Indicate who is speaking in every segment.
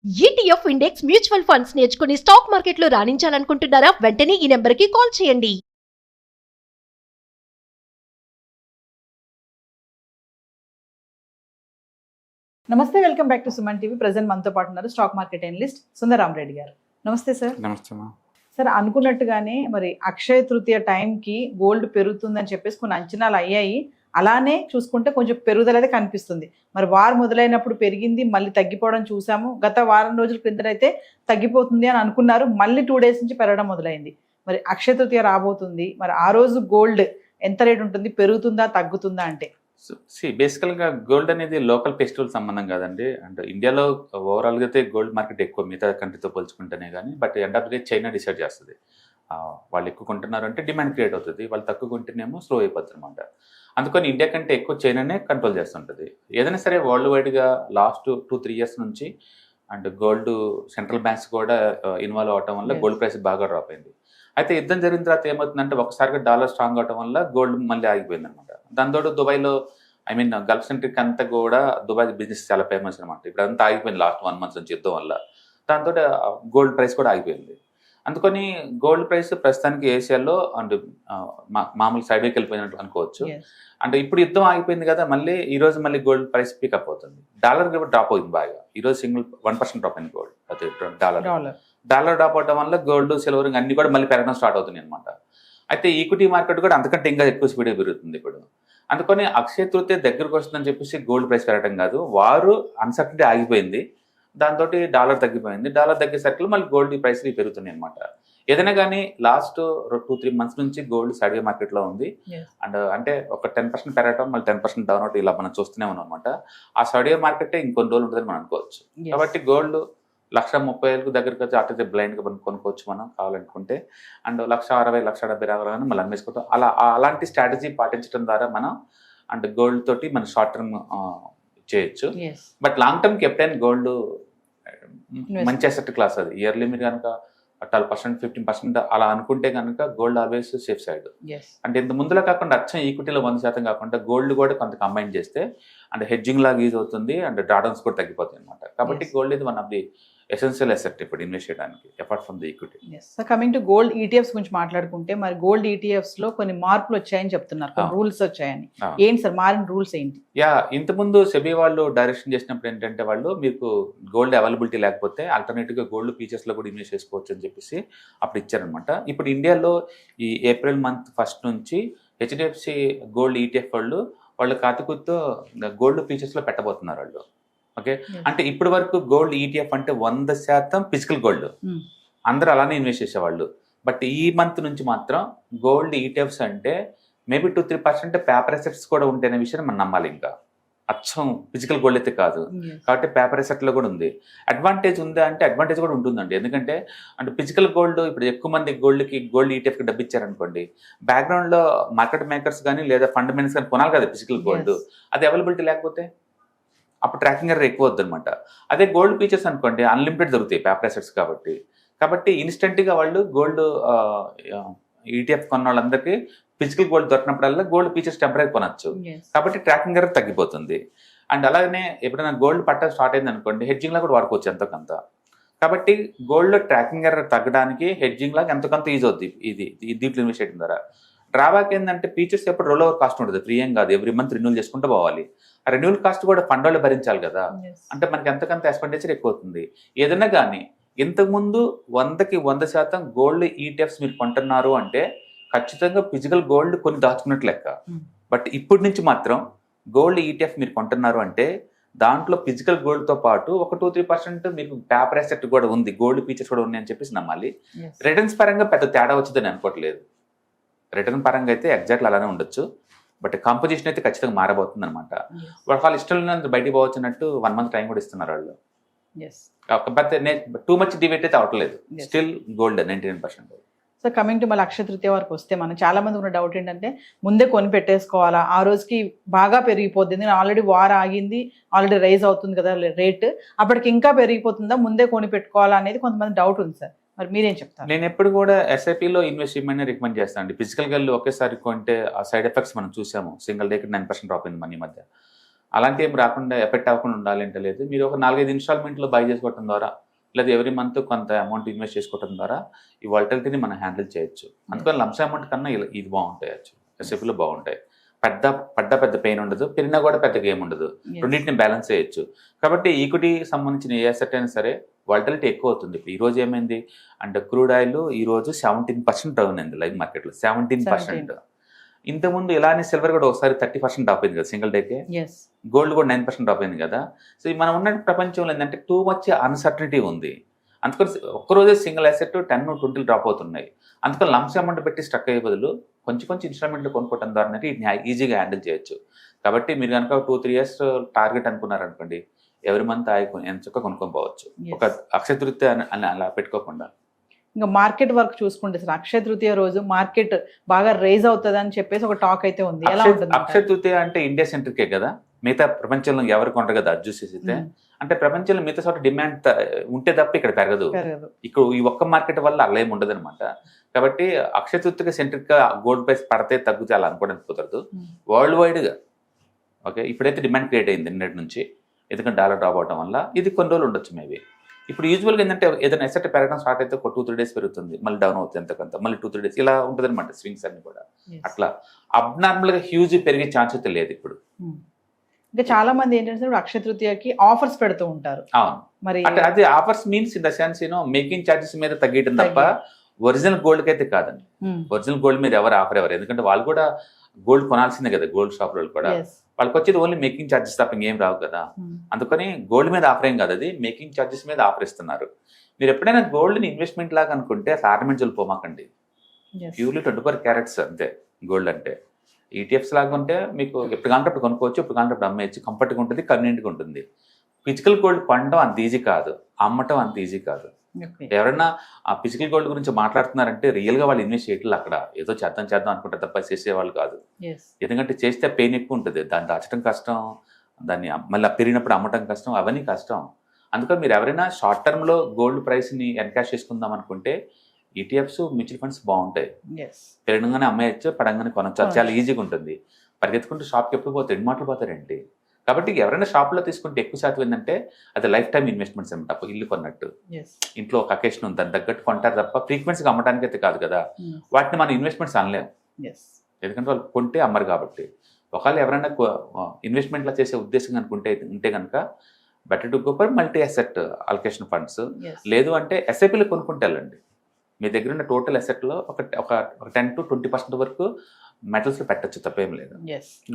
Speaker 1: ETF index mutual funds నేర్చుకుని stock మార్కెట్లో రాణించాలనుకుంటున్నారా? వెంటనే ఈ నెంబర్కి కాల్ చేయండి.
Speaker 2: నమస్తే, welcome back to Suman TV. Present మనతో పాటు ఉన్నారు స్టాక్ మార్కెట్ అనలిస్ట్ సుందరరామరెడ్డి గారు. నమస్తే సార్.
Speaker 3: నమస్తే మా.
Speaker 2: సార్, అనుకున్నట్టుగానే మరి అక్షయ తృతీయ టైంకి గోల్డ్ పెరుగుతుందని చెప్పేసి కొన్ని అంచనాలు అయ్యాయి. అలానే చూసుకుంటే కొంచెం పెరుగుదల అయితే కనిపిస్తుంది. మరి వారం మొదలైనప్పుడు పెరిగింది, మళ్ళీ తగ్గిపోవడం చూసాము. గత వారం రోజుల క్రిందటైతే తగ్గిపోతుంది అని అనుకున్నారు, మళ్ళీ 2 days నుంచి పెరగడం మొదలైంది. మరి అక్షయ తృతీయ రాబోతుంది, మరి ఆ రోజు గోల్డ్ ఎంత రేట్ ఉంటుంది, పెరుగుతుందా తగ్గుతుందా అంటే?
Speaker 3: బేసికల్గా గోల్డ్ అనేది లోకల్ ఫెస్టివల్ సంబంధం కాదండి. అంటే ఇండియాలో ఓవరాల్గా అయితే గోల్డ్ మార్కెట్ ఎక్కువ మిగతా కంట్రీతో పోల్చుకుంటేనే కానీ, but end of day China decide చేస్తుంది. వాళ్ళు ఎక్కువ కొంటున్నారు అంటే డిమాండ్ క్రియేట్ అవుతుంది, వాళ్ళు తక్కువ కొంటేనేమో స్లో అయిపోతుంది అనమాట. అందుకని ఇండియా కంటే ఎక్కువ చైనానే కంట్రోల్ చేస్తుంటుంది. ఏదైనా సరే వరల్డ్ వైడ్గా లాస్ట్ 2-3 years నుంచి అండ్ గోల్డ్ సెంట్రల్ బ్యాంక్స్ కూడా ఇన్వాల్వ్ అవడం వల్ల గోల్డ్ ప్రైస్ బాగా డ్రాప్ అయింది. అయితే యుద్ధం జరిగిన తర్వాత ఏమవుతుందంటే ఒకసారిగా డాలర్ స్ట్రాంగ్ అవడం వల్ల గోల్డ్ మళ్ళీ ఆగిపోయింది అనమాట. దాంతో దుబాయ్లో గల్ఫ్ సెంట్రిక్ అంతా కూడా దుబాయ్ బిజినెస్ చాలా ఫేమస్ అనమాట. ఇప్పుడు అంతా ఆగిపోయింది లాస్ట్ 1 month నుంచి యుద్ధం వల్ల. దాంతో గోల్డ్ ప్రైస్ కూడా ఆగిపోయింది. అందుకని గోల్డ్ ప్రైస్ ప్రస్తుతానికి ఏషియాలో అండ్ మామూలు సైడ్ వేకి వెళ్ళిపోయినట్టు అనుకోవచ్చు. అంటే ఇప్పుడు యుద్ధం ఆగిపోయింది కదా, మళ్ళీ ఈ రోజు మళ్ళీ గోల్డ్ ప్రైస్ పికప్ అవుతుంది. డాలర్ డ్రాప్ అవుతుంది బాగా. ఈ రోజు 1% డ్రాప్ అయింది గోల్డ్. అదే డాలర్ డ్రాప్ అవడం వల్ల గోల్డ్, సిల్వర్ అన్ని కూడా మళ్ళీ పెరగడం స్టార్ట్ అవుతుంది అనమాట. అయితే ఈక్విటీ మార్కెట్ కూడా అంతకంటే ఇంకా ఎక్కువ స్పీడ్గా పెరుగుతుంది ఇప్పుడు. అందుకని అక్షయ తృతీయ దగ్గరకు వస్తుందని చెప్పేసి గోల్డ్ ప్రైస్ పెరగడం కాదు, వారు అన్సర్టనిటీ ఆగిపోయింది. దాంతో డాలర్ తగ్గిపోయింది. డాలర్ తగ్గేసరికి మళ్ళీ గోల్డ్ ప్రైస్లు పెరుగుతున్నాయి అనమాట. ఏదైనా కానీ లాస్ట్ 2-3 months నుంచి గోల్డ్ సైడ్ మార్కెట్లో ఉంది. అండ్ అంటే ఒక 10% పెరగడం, మళ్ళీ 10% డౌన్ అవుట్, ఇలా మనం చూస్తూనే ఉన్నాం అనమాట. ఆ సైడ్ మార్కెటే ఇంకొన్ని రోజులు ఉంటుందని మనం అనుకోవచ్చు. కాబట్టి గోల్డ్ 1,30,000 దగ్గరికి వచ్చి అటైతే బ్లైండ్గా మనం కొనుక్కోవచ్చు మనం కావాలనుకుంటే. అండ్ 1,60,000, 1,70,000 రాగానే మళ్ళీ అమ్మేసుకోవడం, అలాంటి స్ట్రాటజీ పాటించడం ద్వారా మనం అండ్ గోల్డ్ తోటి మన షార్ట్ టర్మ్ చేయొచ్చు. బట్ లాంగ్ టర్మ్కి ఎప్పుడైనా గోల్డ్ మంచి అసెట్ క్లాస్. అది ఇయర్లీ మీరు కనుక 12%, 15% అలా అనుకుంటే కనుక గోల్డ్ ఆల్వేస్ సేఫ్ సైడ్. అంటే ఇంత ముందులో కాకుండా అచ్చం ఈక్విటీలో 100% కాకుండా గోల్డ్ కూడా కొంత కంబైన్ చేస్తే అంటే హెడ్జింగ్ లాగా యూజ్ అవుతుంది అండ్ డ్రాడౌన్స్ కూడా తగ్గిపోతాయి అనమాట. కాబట్టి గోల్డ్ ఇది one of the essential asset ఇప్పుడు ఇన్వెస్ట్ చేయడానికి, apart from the equity.
Speaker 2: Coming to gold ETFs గురించి మాట్లాడుకుంటే, మరి గోల్డ్ ఈటీఎఫ్స్ లో కొన్ని మార్పులు వచ్చాయని చెప్తున్నారు, రూల్స్ వచ్చాయని. ఏంటి సార్ మారిన రూల్స్ ఏంటి?
Speaker 3: ఇంతకుముందు సెబీ వాళ్ళు డైరెక్షన్ చేసినప్పుడు ఏంటంటే వాళ్ళు మీకు గోల్డ్ అవైలబిలిటీ లేకపోతే ఆల్టర్నేటివ్గా గోల్డ్ ఫీచర్స్లో కూడా ఇన్వెస్ట్ చేసుకోవచ్చు అని చెప్పేసి అప్పుడు ఇచ్చారనమాట. ఇప్పుడు ఇండియాలో ఈ April month 1st నుంచి హెచ్డిఎఫ్సి గోల్డ్ ఈటీఎఫ్ వాళ్ళు కాతుకుతో గోల్డ్ ఫీచర్స్లో పెట్టబోతున్నారు వాళ్ళు. ఓకే, అంటే ఇప్పటి వరకు గోల్డ్ ఈటీఎఫ్ అంటే 100% ఫిజికల్ గోల్డ్, అందరూ అలానే ఇన్వెస్ట్ చేసేవాళ్ళు. బట్ ఈ మంత్ నుంచి మాత్రం గోల్డ్ ఈటీఎఫ్స్ అంటే మేబీ 2-3% పేపర్ అసెట్స్ కూడా ఉంటేనే విషయాన్ని మనం నమ్మాలి. ఇంకా అచ్చం ఫిజికల్ గోల్డ్ అయితే కాదు. కాబట్టి పేపర్ అసెట్లో కూడా ఉంది. అడ్వాంటేజ్ ఉందా అంటే అడ్వాంటేజ్ కూడా ఉంటుందండి. ఎందుకంటే అంటే ఫిజికల్ గోల్డ్ ఇప్పుడు ఎక్కువ మంది గోల్డ్ ఈటీఎఫ్కి డబ్బు ఇచ్చారనుకోండి, బ్యాక్గ్రౌండ్లో మార్కెట్ మేకర్స్ కానీ లేదా ఫండ్ మేనేజర్స్ కానీ కొనాలి కదా ఫిజికల్ గోల్డ్. అది అవైలబిలిటీ లేకపోతే అప్పుడు ట్రాకింగ్ ఎర్రర్ ఎక్కువ వద్దు అనమాట. అదే గోల్డ్ ఫీచర్స్ అనుకోండి అన్లిమిటెడ్ దొరుకుతాయి పేపర్ అసెట్స్ కాబట్టి ఇన్స్టెంట్గా వాళ్ళు గోల్డ్ ఈటీఎఫ్ కొన్న వాళ్ళందరికీ ఫిజికల్ గోల్డ్ దొరికినప్పుడల్లా గోల్డ్ ఫీచర్స్ టెంపరీ కొనొచ్చు. కాబట్టి ట్రాకింగ్ ఎర్రర్ తగ్గిపోతుంది. అండ్ అలాగనే ఎప్పుడైనా గోల్డ్ పట్ట స్టార్ట్ అయింది అనుకోండి, హెడ్జింగ్ లా కూడా వాడుకోవచ్చు ఎంతకంత. కాబట్టి గోల్డ్ ట్రాకింగ్ ఎర్రర్ తగ్గడానికి హెడ్జింగ్ లాగా ఎంతకంత యూజ్ అవుద్ది దీంట్లో ఇన్వెస్ట్ చేయడం ద్వారా. డ్రాబ్యాక్ ఏంటంటే ఫీచర్స్ ఎప్పుడు రోల్ ఓవర్ కాస్ట్ ఉంటుంది, ఫ్రీ ఏం కాదు. ఎవ్రీ మంత్ రెన్యూల్ చేసుకుంటూ పోవాలి. ఆ రెన్యూల్ కాస్ట్ కూడా ఫండ్ వాళ్ళు భరించాలి కదా. అంటే మనకి ఎంతకంత ఎక్స్పెండిచర్ ఎక్కువ అవుతుంది. ఏదైనా కానీ ఇంతకుముందు 100కి 100% గోల్డ్ ఈటీఎఫ్స్ మీరు కొంటున్నారు అంటే ఖచ్చితంగా ఫిజికల్ గోల్డ్ కొన్ని దాచుకున్నట్లు లెక్క. బట్ ఇప్పటి నుంచి మాత్రం గోల్డ్ ఈటీఎఫ్ మీరు కొంటున్నారు అంటే దాంట్లో ఫిజికల్ గోల్డ్తో పాటు ఒక 2-3% మీకు పేపర్ అసెట్ కూడా ఉంది, గోల్డ్ ఫీచర్స్ కూడా ఉన్నాయి అని చెప్పేసి నమ్మాలి. రిటర్న్స్ పరంగా పెద్ద తేడా వచ్చిందని అనుకోవట్లేదు. రిటర్న్ పరంగా అయితే ఎగ్జాక్ట్లీ అలానే ఉండొచ్చు, బట్ కాంపోజిషన్ అయితే ఖచ్చితంగా మారబోతుంది అనమాట. వాళ్ళ ఇష్టం బయటికి పోవచ్చు అన్నట్టు 1 month టైం కూడా ఇస్తున్నారు వాళ్ళు. బట్ టూ మచ్ డివేట్ అయితే అవట్లేదు, still gold 99%.
Speaker 2: So coming to మళ్ళీ అక్షయ తృతీయ వరకు వస్తే, మనం చాలా మంది ఉన్న డౌట్ ఏంటంటే ముందే కొని పెట్టేసుకోవాలా, ఆ రోజుకి బాగా పెరిగిపోతుంది, ఆల్రెడీ వార్ ఆగింది, ఆల్రెడీ రైజ్ అవుతుంది కదా రేట్, అప్పటికి ఇంకా పెరిగిపోతుందా, ముందే కొని పెట్టుకోవాలా అనేది కొంతమంది డౌట్ ఉంది సార్. మరి మీరేం చెప్తారు?
Speaker 3: నేను ఎప్పుడు కూడా ఎస్ఐపిలో ఇన్వెస్ట్ చేయమని రికమెండ్ చేస్తాను అండి. ఫిజికల్ గల్లు ఒకేసారి కొంటే ఆ సైడ్ ఎఫెక్ట్స్ మనం చూసాము. సింగిల్ డేకి 9% డ్రాప్ అయింది మన ఈ మధ్య. అలాంటి ఏం రాకుండా ఎఫెక్ట్ అవ్వకుండా ఉండాలి అంటే లేదు. మీరు ఒక 4-5 ఇన్స్టాల్మెంట్లో బై చేసుకోవడం ద్వారా లేదా ఎవ్రీ మంత్ కొంత అమౌంట్ ఇన్వెస్ట్ చేసుకోవడం ద్వారా ఈ వాలటిలిటీని మనం హ్యాండిల్ చేయొచ్చు. అందుకని లంప్స్ అమౌంట్ కన్నా ఇది బాగుంటాయి, ఎస్ఎఫ్లో బాగుంటాయి. పెద్ద పెయిన్ ఉండదు, పెరిగినా కూడా పెద్దగా ఏమి ఉండదు, రెండింటిని బ్యాలెన్స్ చేయొచ్చు. కాబట్టి ఈక్విటీ సంబంధించిన ఏ అసెట్ అయినా సరే వాలటిలిటీ ఎక్కువ అవుతుంది. ఇప్పుడు ఈ రోజు ఏమైంది అంటే క్రూడ్ ఆయిల్ ఈ రోజు 17% డౌన్ అయింది లైవ్ మార్కెట్లో, 17%. ఇంతకుముందు ఇలానే సిల్వర్ కూడా ఒకసారి 30% డ్రాప్ అయింది కదా సింగిల్ డేకే, గోల్డ్ కూడా 9% డ్రాప్ అయింది కదా. సో మనం ఉన్న ప్రపంచంలో ఏంటంటే టూ మచ్ అన్సర్టనిటీ ఉంది. అందుకని ఒక్కరోజే సింగిల్ అసెట్ 10-20 డ్రాప్ అవుతున్నాయి. అందుకని లంప్స్ అమౌంట్ పెట్టి స్టక్ అయ్యే బదులు కొంచెం ఇన్స్టాల్మెంట్లు కొనుక్కోవడం ద్వారా ఈజీగా హ్యాండిల్ చేయొచ్చు. కాబట్టి మీరు కనుక 2-3 ఇయర్స్ టార్గెట్ అనుకున్నారనుకోండి, ఎవరి మంత్ ఎంచక్క కొనుక్కొని పోవచ్చు, ఒక అక్షయ తృతీయ అని అలా పెట్టుకోకుండా.
Speaker 2: ఇంకా మార్కెట్ వర్క్ చూసుకుంటే సార్ అక్షయ తృతీయ రోజు మార్కెట్ బాగా రేజ్ అవుతుంది అని చెప్పేసి ఒక టాక్ అయితే ఉంది. ఎలా ఉంటుంది?
Speaker 3: అక్షయ తృతీయ అంటే ఇండియా సెంట్రికే కదా, మిగతా ప్రపంచంలో ఎవరు కొంటారు కదా అది చూసేసి. అంటే ప్రపంచంలో మిగతా చోట డిమాండ్ ఉంటే తప్ప ఇక్కడ పెరగదు. ఇక్కడ ఈ ఒక్క మార్కెట్ వల్ల అలా ఏమి ఉండదు అనమాట. కాబట్టి అక్షయ తృతీయ సెంట్రిక్ గా గోల్డ్ ప్రైస్ పడితే తగ్గుతే అలా అనుకోవడానికి కుదరదు. వరల్డ్ వైడ్ గా ఓకే ఇప్పుడైతే డిమాండ్ క్రియేట్ అయింది నిన్నటి నుంచి, ఎందుకంటే డాలర్ డ్రాప్ అవడం వల్ల ఇది కొన్ని రోజులు ఉండొచ్చు మేబీ. ఇప్పుడు యూజువల్గా ఏంటంటే ఏదైనా ఎసెట్ పెరగడం స్టార్ట్ అయితే ఒక 2-3 డేస్ పెరుగుతుంది, మళ్ళీ డౌన్ అవుతుంది ఎంతకంత, మళ్ళీ 2-3 డేస్ ఇలా ఉంటుంది అనమాట స్వింగ్స్ అన్ని కూడా. అట్లా అబ్నార్మల్ గా హ్యూజ్ పెరిగే ఛాన్స్ అయితే లేదు ఇప్పుడు.
Speaker 2: ఇంకా చాలా మంది ఏంటంటే ఇప్పుడు అక్షయ తృతీయకి ఆఫర్స్ పెడుతూ ఉంటారు.
Speaker 3: అవును, మరి అంటే అది offers means in the sense making charges మీద తగ్గడం తప్ప ఒరిజినల్ గోల్డ్ కి అయితే కాదండి. ఒరిజినల్ గోల్డ్ మీద ఎవరు ఆఫర్ ఎవరు, ఎందుకంటే వాళ్ళు కూడా గోల్డ్ కొనాల్సిందే కదా, గోల్డ్ షాప్ వాళ్ళు కూడా వాళ్ళకి వచ్చేది ఓన్లీ మేకింగ్ ఛార్జెస్ తప్ప ఇంకేం రావు కదా. అందుకని గోల్డ్ మీద ఆఫర్ ఏం కాదు, అది మేకింగ్ ఛార్జెస్ మీద ఆఫర్ ఇస్తున్నారు. మీరు ఎప్పుడైనా గోల్డ్ని ఇన్వెస్ట్మెంట్ లాగా అనుకుంటే అసలు ఆర్నమెంట్స్ పోమాకండి, ప్యూర్లీ 24 క్యారెట్స్ అంతే గోల్డ్ అంటే. ఈటీఎఫ్స్ లాగా ఉంటే మీకు ఎప్పుడు కాంటే అప్పుడు కొనుక్కోవచ్చు, ఎప్పుడు కాంటే అప్పుడు అమ్మేయచ్చు, కంఫర్ట్గా ఉంటుంది, కన్వీనియంట్గా ఉంటుంది. ఫిజికల్ గోల్డ్ కొనడం అంత ఈజీ కాదు, అమ్మటం అంత ఈజీ కాదు. ఎవరైనా ఆ ఫిజికల్ గోల్డ్ గురించి మాట్లాడుతున్నారంటే రియల్గా వాళ్ళు ఇన్వెస్ట్ చేయట్లేదు, అక్కడ ఏదో చేద్దాం అనుకుంటే తప్ప చేసేవాళ్ళు కాదు. ఎందుకంటే చేస్తే పెయిన్ ఎక్కువ ఉంటుంది, దాన్ని దాచడం కష్టం, దాన్ని మళ్ళీ పెరిగినప్పుడు అమ్మటం కష్టం, అవన్నీ కష్టం. అందుకని మీరు ఎవరైనా షార్ట్ టర్మ్లో గోల్డ్ ప్రైస్ని ఎన్కాష్ చేసుకుందాం అనుకుంటే ఈటీఎఫ్స్ మ్యూచువల్ ఫండ్స్ బాగుంటాయి, పెరగంగానే అమ్మేయచ్చు, పడంగానే కొనొచ్చు, చాలా ఈజీగా ఉంటుంది. పరిగెత్తుకుంటూ షాప్కి ఎప్పుడు పోతారు, 2 మాటలు పోతారేంటి. కాబట్టి ఎవరైనా షాప్లో తీసుకుంటే ఎక్కువ శాతం ఏంటంటే అది లైఫ్ టైం ఇన్వెస్ట్మెంట్స్ అనమాట. అప్పుడు ఇల్లు కొన్నట్టు, ఇంట్లో ఒక అకేషన్ ఉంది దాని తగ్గట్టు కొంటారు తప్ప ఫ్రీక్వెన్సీగా అమ్మడానికి అయితే కాదు కదా. వాటిని మనం ఇన్వెస్ట్మెంట్స్ అనలేము, ఎందుకంటే వాళ్ళు కొంటే అమ్మరు కాబట్టి. ఒకవేళ ఎవరైనా ఇన్వెస్ట్మెంట్లో చేసే ఉద్దేశం అనుకుంటే ఉంటే కనుక better to go for multi asset allocation funds, లేదు అంటే ఎస్ఐపీలు కొనుక్కుంటే వెళ్ళండి. మీ దగ్గర ఉన్న టోటల్ అసెట్లో ఒక 10-20% వరకు మెటల్స్ లో పెట్టచ్చు, తప్పేం లేదు.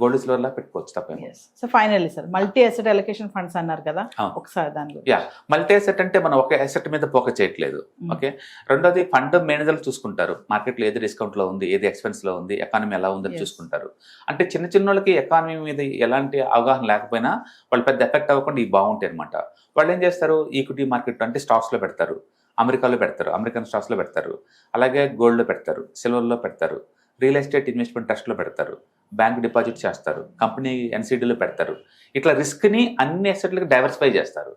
Speaker 3: గోల్డ్ సిల్వర్ లా పెట్టుకోవచ్చు, తప్పేం లేదు.
Speaker 2: So finally sir multi asset allocation funds అన్నారు కదా, ఒకసారి దాని గురించి.
Speaker 3: మల్టీ అసెట్ అంటే మనం ఒక అసెట్ మీద ఫోకస్ చేయట్లేదు. ఓకే, రెండోది ఫండ్ మేనేజర్లు చూసుకుంటారు మార్కెట్లో ఏది డిస్కౌంట్ లో ఉంది, ఏది ఎక్స్పెన్స్ లో ఉంది, ఎకానమీ ఎలా ఉందని చూసుకుంటారు. అంటే చిన్న వాళ్ళకి ఎకానమీ మీద ఎలాంటి అవగాహన లేకపోయినా వాళ్ళు పెద్ద ఎఫెక్ట్ అవ్వకుండా ఇవి బాగుంటాయి అనమాట. వాళ్ళు ఏం చేస్తారు, ఈక్విటీ మార్కెట్ అంటే స్టాక్స్ లో పెడతారు, అమెరికాలో పెడతారు, అమెరికన్ స్టాక్స్లో పెడతారు, అలాగే గోల్డ్లో పెడతారు, సిల్వర్లో పెడతారు, రియల్ ఎస్టేట్ ఇన్వెస్ట్మెంట్ ట్రస్ట్లో పెడతారు, బ్యాంక్ డిపాజిట్ చేస్తారు, కంపెనీ ఎన్సీడీలో పెడతారు. ఇట్లా రిస్క్ని అన్ని అసెట్లకు డైవర్సిఫై చేస్తారు.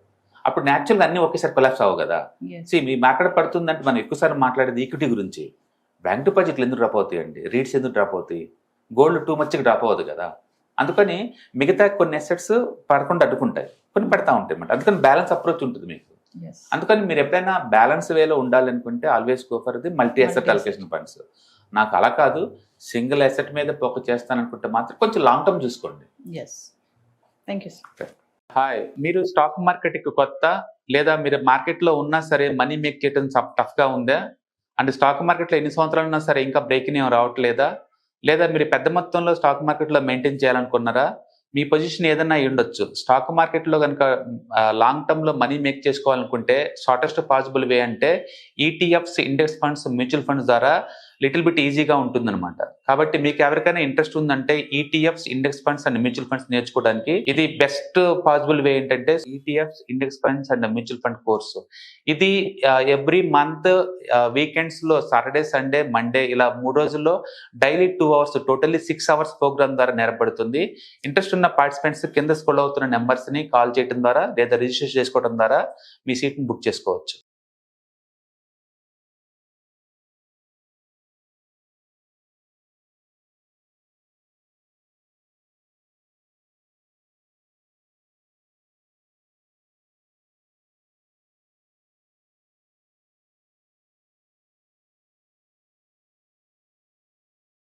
Speaker 3: అప్పుడు న్యాచురల్గా అన్ని ఒకేసారి కొలాప్స్ అవ్వవు కదా. మీ మార్కెట్ పడుతుందంటే మనం ఎక్కువసారి మాట్లాడేది ఈక్విటీ గురించి. బ్యాంక్ డిపాజిట్లు ఎందుకు డ్రాప్ అవుతాయండి, రీట్స్ ఎందుకు డ్రాప్ అవుతాయి, గోల్డ్ టూ మచ్కి డ్రాప్ అవ్వదు కదా. అందుకని మిగతా కొన్ని అసెట్స్ పడకుండా అడ్డుకుంటాయి, కొన్ని పెడతా ఉంటాయి అన్నమాట. అందుకని బ్యాలెన్స్ అప్రోచ్ ఉంటుంది మీకు. అందుకని మీరు ఎప్పుడైనా బ్యాలెన్స్ వేలో ఉండాలనుకుంటే always go for the multi asset allocation funds. నాకు అలా కాదు, సింగిల్ అసెట్ మీద ఫోకస్ చేస్తాననుకుంటే మాత్రం కొంచెం లాంగ్ టర్మ్ చూసుకోండి. హాయ్, మీరు స్టాక్ మార్కెట్కి కొత్త, లేదా మీరు మార్కెట్లో ఉన్నా సరే మనీ మేక్ చేయడం టఫ్గా ఉందా, అంటే స్టాక్ మార్కెట్లో ఎన్ని సంవత్సరాలు ఉన్నా సరే ఇంకా బ్రేకింగ్ ఏం రావట్లేదా, లేదా మీరు పెద్ద మొత్తంలో స్టాక్ మార్కెట్లో మెయింటైన్ చేయాలనుకున్నారా, మీ పొజిషన్ ఏదైనా అయి ఉండొచ్చు. స్టాక్ మార్కెట్లో కనుక లాంగ్ టర్మ్లో మనీ మేక్ చేసుకోవాలనుకుంటే షార్టెస్ట్ పాసిబుల్ వే అంటే ETFs, index funds, mutual funds ద్వారా లిటిల్ బిట్ ఈజీగా ఉంటుందన్నమాట. కాబట్టి మీకు ఎవరికైనా ఇంట్రెస్ట్ ఉందంటే ETFs, index funds and mutual funds నేర్చుకోవడానికి ఇది బెస్ట్ పాసిబుల్ వే ఏంటంటే ETFs, index funds and mutual fund course. ఇది ఎవ్రీ మంత్ వీకెండ్స్ లో సాటర్డే, సండే, మండే ఇలా 3 రోజుల్లో daily 2 hours, totally 6 hours programme ద్వారా నేర్పడుతుంది. ఇంట్రెస్ట్ ఉన్న పార్టిసిపెంట్స్ కింద స్క్రోల్ అవుతున్న నెంబర్స్ ని కాల్ చేయడం ద్వారా లేదా రిజిస్ట్రేషన్ చేసుకోవడం ద్వారా మీ సీట్ని బుక్ చేసుకోవచ్చు.